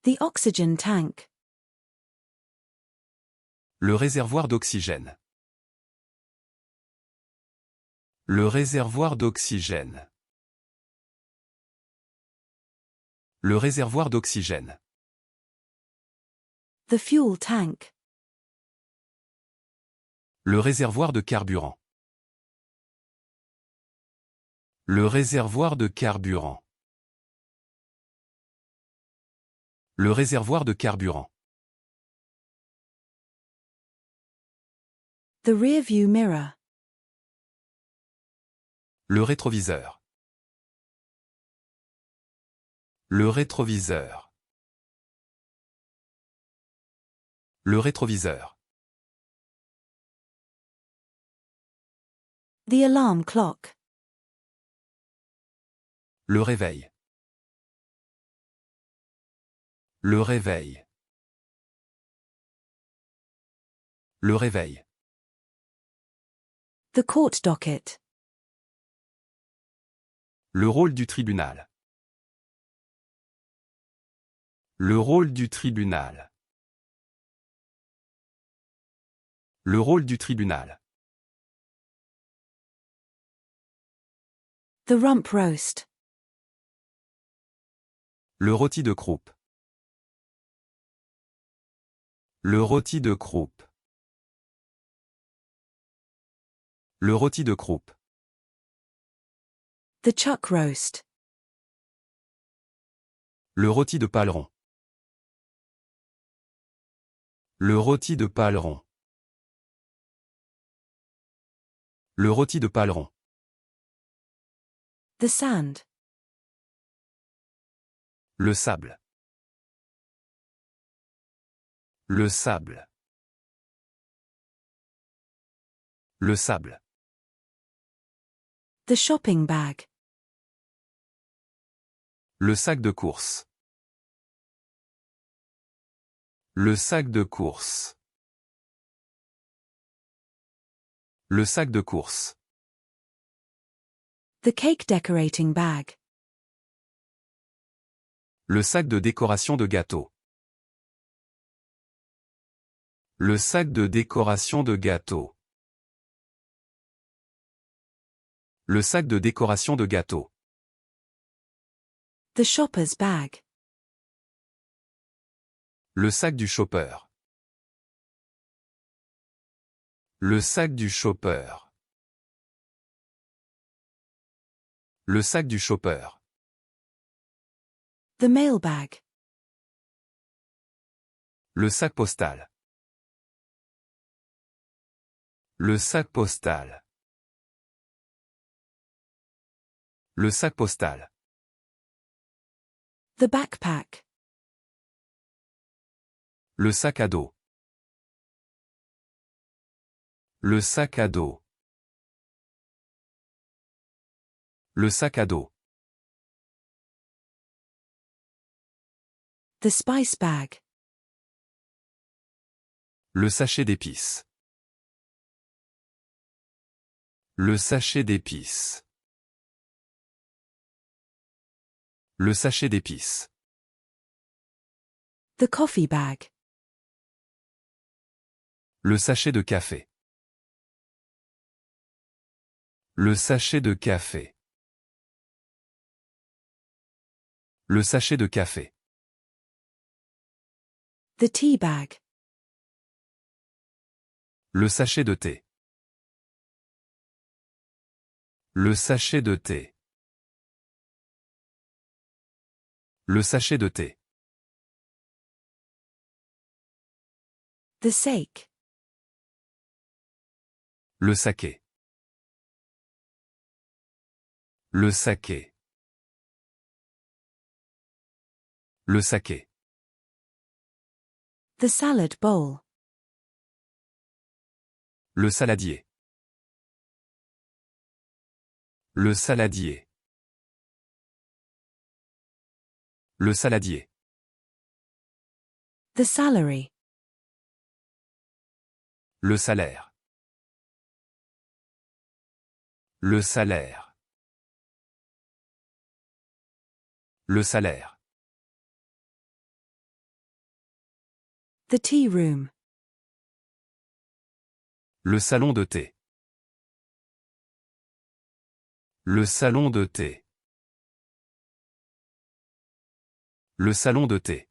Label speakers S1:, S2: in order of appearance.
S1: The oxygen tank.
S2: Le réservoir d'oxygène. Le réservoir d'oxygène. Le réservoir d'oxygène.
S1: The fuel tank.
S2: Le réservoir de carburant. Le réservoir de carburant. Le réservoir de carburant.
S1: The rear view mirror.
S2: Le rétroviseur. Le rétroviseur. Le rétroviseur.
S1: The alarm clock.
S2: Le réveil. Le réveil. Le réveil.
S1: The court docket.
S2: Le rôle du tribunal. Le rôle du tribunal. Le rôle du tribunal.
S1: The rump roast.
S2: Le rôti de croupe. Le rôti de croupe. Le rôti de croupe.
S1: The chuck roast.
S2: Le rôti de paleron. Le rôti de paleron. Le rôti de paleron.
S1: The sand.
S2: Le sable. Le sable. Le sable.
S1: The shopping bag.
S2: Le sac de course. Le sac de course. Le sac de course.
S1: The cake decorating bag.
S2: Le sac de décoration de gâteau. Le sac de décoration de gâteau. Le sac de décoration de gâteau.
S1: The shopper's bag.
S2: Le sac du shopper. Le sac du shopper. Le sac du shopper.
S1: The mailbag.
S2: Le sac postal. Le sac postal. Le sac postal.
S1: The backpack.
S2: Le sac à dos. Le sac à dos. Le sac à dos.
S1: The spice bag.
S2: Le sachet d'épices. Le sachet d'épices. Le sachet d'épices.
S1: The coffee bag.
S2: Le sachet de café. Le sachet de café. Le sachet de café.
S1: The tea bag.
S2: Le sachet de thé. Le sachet de thé. Le sachet de thé.
S1: The sake.
S2: Le saké. Le saké. Le saké.
S1: The salad bowl.
S2: Le saladier. Le saladier. Le saladier.
S1: The salary.
S2: Le salaire. Le salaire. Le salaire.
S1: The tea room.
S2: Le salon de thé. Le salon de thé. Le salon de thé.